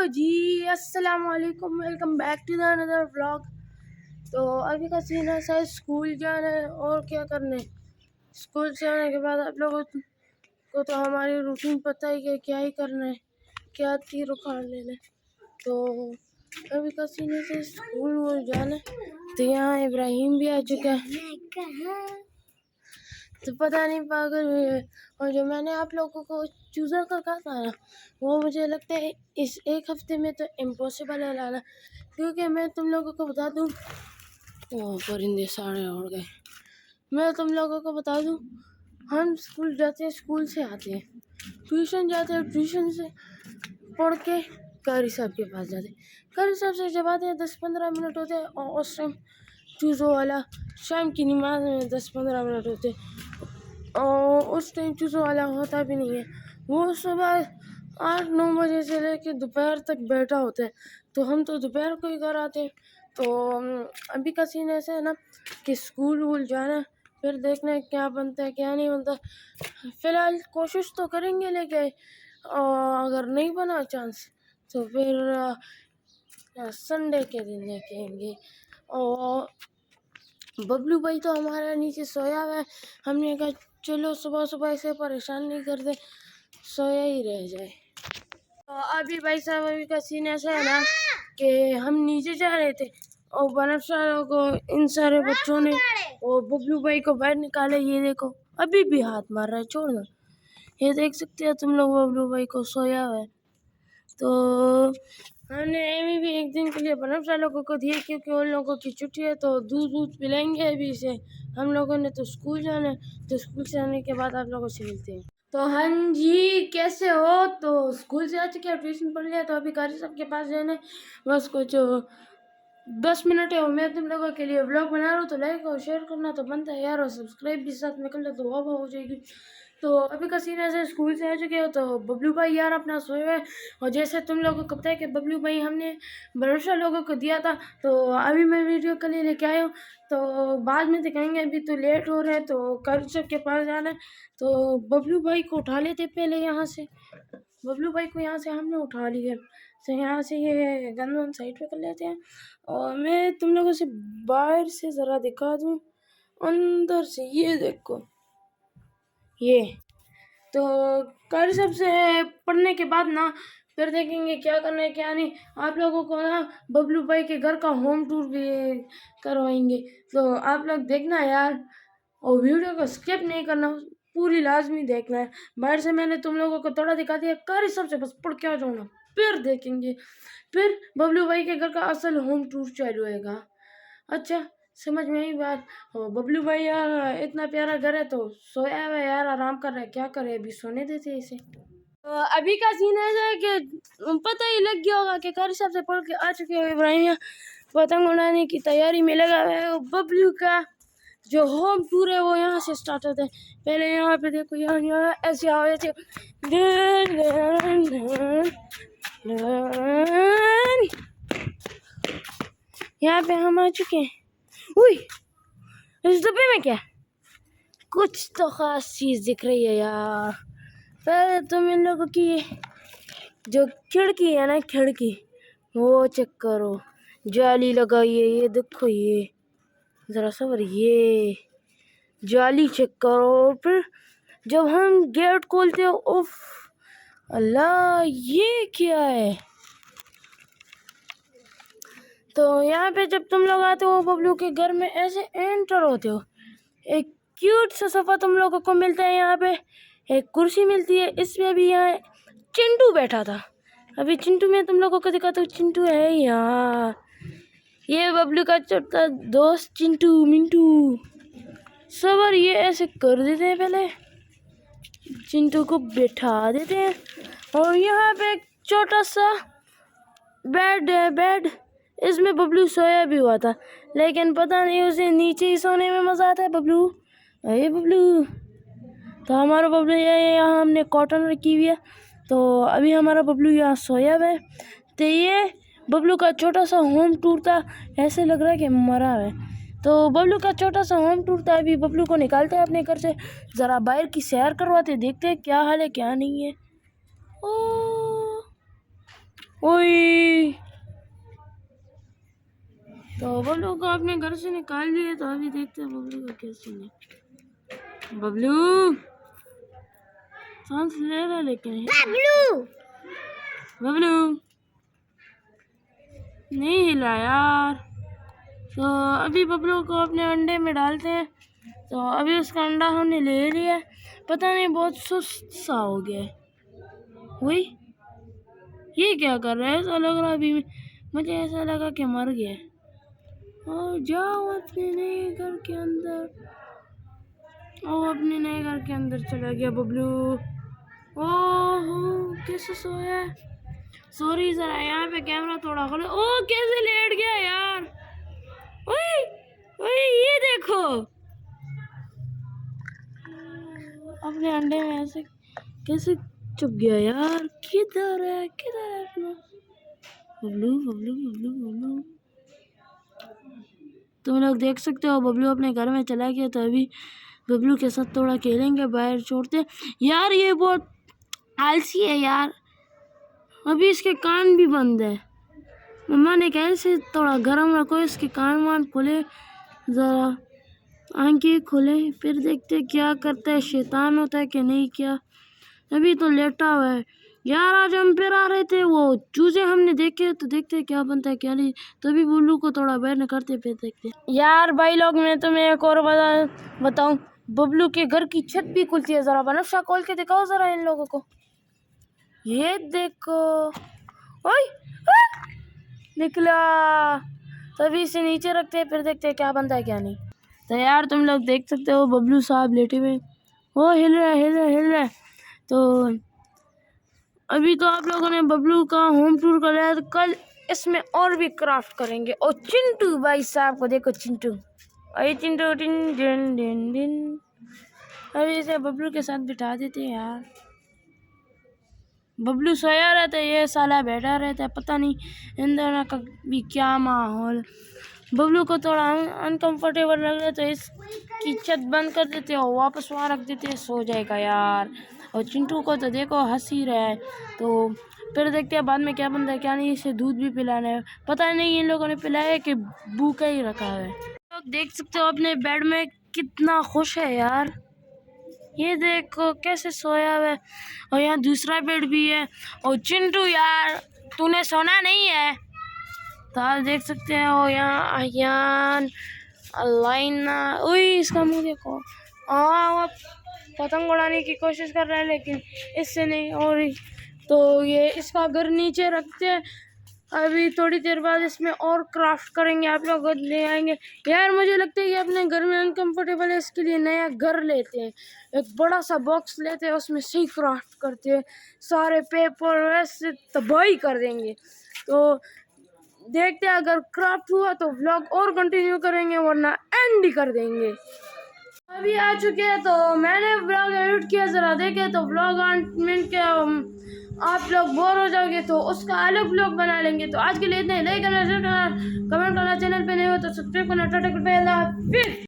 जी अस्सलाम वालेकुम, welcome back to the another vlog. तो अभी का सीन है, शायद स्कूल जाना है और क्या करना है। स्कूल से आने के बाद आप लोगों को तो हमारी रूटीन पता ही है, क्या ही करना है, क्या तीर उखाड़ लेना है। तो अभी का सीन है, स्कूल वो जाना है। तो यहाँ इब्राहिम भी आ चुका है, तो पता नहीं पागल हुई है। और जो मैंने आप लोगों को चूज़र का कहा था ना, वो मुझे लगता है इस एक हफ्ते में तो इम्पॉसिबल है लाना, क्योंकि मैं तुम लोगों को बता दूं, वो परिंदे सारे उड़ गए। मैं तुम लोगों को बता दूं, हम स्कूल जाते हैं, स्कूल से आते हैं, ट्यूशन जाते हैं, ट्यूशन से पढ़ के कारी साहब के पास जाते हैं। कारी साहब से जब आते हैं 10-15 मिनट होते हैं, और उस टाइम चूज़ों वाला शाम की नमाज में 10-15 मिनट होते हैं, और उस टाइम चूज़ों वाला होता भी नहीं है। वो सुबह 8-9 बजे से लेके दोपहर तक बैठा होता है, तो हम तो दोपहर को ही घर आते हैं। तो अभी का सीन ऐसा है ना कि स्कूल वूल जाना, फिर देखना है क्या बनता है क्या नहीं बनता। फ़िलहाल कोशिश तो करेंगे, लेकिन अगर नहीं बना चांस तो फिर संडे के दिन देखेंगे। और बबलू भाई तो हमारा नीचे सोया हुआ है। हमने कहा चलो सुबह सुबह ऐसे परेशान नहीं करते, सोया ही रह जाए। तो अभी भाई साहब, अभी का सीन ऐसा है ना कि हम नीचे जा रहे थे, और बनरशाह को इन सारे बच्चों ने और बबलू भाई को बाहर निकाले। ये देखो अभी भी हाथ मार रहा है, छोड़ दो। ये देख सकते हो तुम लोग, बबलू भाई को सोया हुआ है। तो हमने एमी भी एक दिन के लिए बनरशाह लोगों को दिए, क्योंकि उन लोगों की छुट्टी है, तो दूध पिलाएंगे अभी से। हम लोगों ने तो स्कूल जाना है, तो स्कूल से आने के बाद आप लोगों से मिलते हैं। तो हाँ जी, कैसे हो? तो स्कूल से आ चुके हैं, ट्यूशन पढ़ लिया, तो अभी कारी साहब के पास जाना है। बस कुछ 10 मिनट है, और मैं तुम लोगों के लिए व्लॉग बना रहा हूँ, तो लाइक और शेयर करना तो बनता है यार, और सब्सक्राइब भी साथ में कर लो तो वाह हो जाएगी। तो अभी का सीन ऐसे, स्कूल से आ चुके हो, तो बबलू भाई यार अपना सोए हुए। और जैसे तुम लोगों को पता है कि बबलू भाई हमने भरोसा लोगों को दिया था, तो अभी मैं वीडियो के लिए लेके आया हूँ, तो बाद में दिखाएंगे। अभी तो लेट हो रहा है, तो कारी साहब के पास जाना है, तो बबलू भाई को उठा लेते पहले यहाँ से। बबलू भाई को यहाँ से हमने उठा लिया, तो यहाँ से ये गन वन साइड पे कर लेते हैं। और मैं तुम लोगों से बाहर से ज़रा दिखा दूँ, अंदर से ये देखो। ये तो कारी साहब से पढ़ने के बाद ना, फिर देखेंगे क्या करना है क्या नहीं। आप लोगों को ना बबलू भाई के घर का होम टूर भी करवाएंगे, तो आप लोग देखना यार, और वीडियो को स्किप नहीं करना, पूरी लाजमी देखना है। बाहर से मैंने तुम लोगों को थोड़ा दिखा दिया, कारी साहब से बस पढ़ के आ जाओ ना, फिर देखेंगे। फिर बबलू भाई के घर का असल होम टूर चालू होएगा। अच्छा, समझ में आई बात? और बबलू भाई यार इतना प्यारा घर है, तो सोया हुआ है यार, आराम कर रहा है, क्या करे, अभी सोने देते हैं इसे। तो अभी का सीन ऐसा है कि पता ही लग गया होगा कि कारी साहब से पढ़ के आ चुके हो। इब्राहिम पतंग उड़ाने की तैयारी में लगा हुआ है। बबलू का जो होम टूर है वो यहाँ से स्टार्ट होता है। पहले यहाँ पे देखो, यहाँ ऐसे आओ, ऐसे यहाँ पे हम आ चुके हैं। उई, इस डब्बे में क्या? कुछ तो खास चीज़ दिख रही है यार। पहले तुम इन लोगों की जो खिड़की है ना, खिड़की वो चेक करो, जाली लगाई है। ये देखो, ये ज़रा सबर, ये जाली चेक करो। और फिर जब हम गेट खोलते हो, उफ अल्लाह, ये क्या है? तो यहाँ पे जब तुम लोग आते हो बबलू के घर में, ऐसे एंटर होते हो, एक क्यूट सा सोफा तुम लोगों को मिलता है। यहाँ पे एक कुर्सी मिलती है, इसमें भी यहाँ चिंटू बैठा था। अभी चिंटू में तुम लोगों को दिखाता हूँ, चिंटू है यहाँ। ये बबलू का छोटा दोस्त चिंटू मिंटू। सबर, ये ऐसे कर देते हैं, पहले चिंटू को बैठा देते हैं। और यहाँ पे एक छोटा सा बेड है, बेड, इसमें बबलू सोया भी हुआ था, लेकिन पता नहीं उसे नीचे ही सोने में मज़ा आता है। बबलू, अरे बबलू, तो हमारा बबलू यहाँ हमने कॉटन रखी हुई है, तो अभी हमारा बबलू यहाँ सोया हुआ है। तो ये बबलू का छोटा सा होम टूर था, ऐसे लग रहा है कि मरा है। तो बबलू का छोटा सा होम टूर था। अभी बबलू को निकालते हैं अपने घर से, ज़रा बाहर की सैर करवाते, देखते हैं क्या हाल है क्या नहीं है। ओ ओए तो बबलू को अपने घर से निकाल दिए। तो अभी देखते हैं बबलू का क्या सीन है। बबलू सांस ले रहा है लेकिन बबलू नहीं हिला यार। तो अभी बबलू को अपने अंडे में डालते हैं। तो अभी उसका अंडा हमने ले लिया। पता नहीं बहुत सुस्त सा हो गया है। वही ये क्या कर रहा है? ऐसा लग रहा अभी मुझे ऐसा लगा कि मर गया। और जाओ अपने नए घर के अंदर। और अपने नए घर के अंदर चला गया बबलू। ओह कैसे सोया? सॉरी जरा यहाँ पे कैमरा थोड़ा खोलो। ओह कैसे लेट गया यार। ओए ओए ये देखो अपने अंडे में ऐसे कैसे चुप गया यार। किधर है अपना बबलू बबलू बबलू बबलू। तुम लोग देख सकते हो बबलू अपने घर में चला गया। तो अभी बबलू के साथ थोड़ा खेलेंगे, बाहर छोड़ते। यार ये बहुत आलसी है यार। अभी इसके कान भी बंद है। मम्मा ने कहा इसे थोड़ा गर्म रखो, इसके कान वान खोले, ज़रा आंखें खोले, फिर देखते क्या करता है, शैतान होता है कि नहीं क्या। अभी तो लेटा हुआ है यार। आज हम फिर आ रहे थे, वो चूजे हमने देखे तो देखते क्या बनता है क्या नहीं। तभी बुल्लू को थोड़ा बैर न करते फिर देखते। यार भाई लोग मैं तुम्हें एक और बताऊं, बबलू के घर की छत भी खुलती है। ज़रा बनफ्शा खोल के दिखाओ ज़रा इन लोगों को। ये देखो ओए निकला। तभी इसे नीचे रखते हैं, फिर देखते हैं क्या बनता है क्या नहीं। तो यार तुम लोग देख सकते हो बबलू साहब लेटे हुए, वो हिल रहा है। तो अभी तो आप लोगों ने बबलू का होम टूर कर लिया। तो कल इसमें और भी क्राफ्ट करेंगे। और चिंटू भाई साहब को देखो, चिंटू अरे चिंटू टिन डिन डिन डिन। अभी इसे बबलू के साथ बिठा देते हैं यार। बबलू सोया रहता है, ये साला बैठा रहता है। पता नहीं इन दोनों का भी क्या माहौल। बबलू को थोड़ा अनकंफर्टेबल लग रहा है तो इसकी छत बंद कर देते हैं और वापस वहाँ रख देते हैं, सो जाएगा यार। और चिंटू को तो देखो हंस ही रहा है। तो फिर देखते हैं बाद में क्या बनता है क्या नहीं। इसे दूध भी पिलाना है, पता नहीं इन लोगों ने पिलाया कि भूखा ही रखा है। तो देख सकते हो अपने बेड में कितना खुश है यार। ये देखो कैसे सोया हुआ है। और यहाँ दूसरा बेड भी है। और चिंटू यार तूने सोना नहीं है। तो आप देख सकते हो यहाँ अयान अलाइना। ओए इसका मुँह देखो। वो पतंग उड़ाने की कोशिश कर रहा है लेकिन इससे नहीं हो रही। तो ये इसका घर नीचे रखते हैं। अभी थोड़ी देर बाद इसमें और क्राफ्ट करेंगे, आप लोग ले आएंगे। यार मुझे लगता है कि अपने घर में अनकंफर्टेबल है, इसके लिए नया घर लेते हैं। एक बड़ा सा बॉक्स लेते हैं, उसमें सही क्राफ्ट करते हैं। सारे पेपर वैसे तबाही कर देंगे। तो देखते हैं अगर क्राफ्ट हुआ तो व्लॉग और कंटिन्यू करेंगे, वरना एंड ही कर देंगे। अभी आ चुके हैं तो मैंने व्लॉग एडिट किया, ज़रा देखे तो व्लॉग 8 मिनट के आप लोग बोर हो जाओगे तो उसका अलग व्लॉग बना लेंगे। तो आज के लिए इतना ही। लाइक करना, शेयर करना, कमेंट करना, चैनल पे नहीं हो तो सब्सक्राइब करना। टाटा गुड बाय, अल्लाह हाफिज़।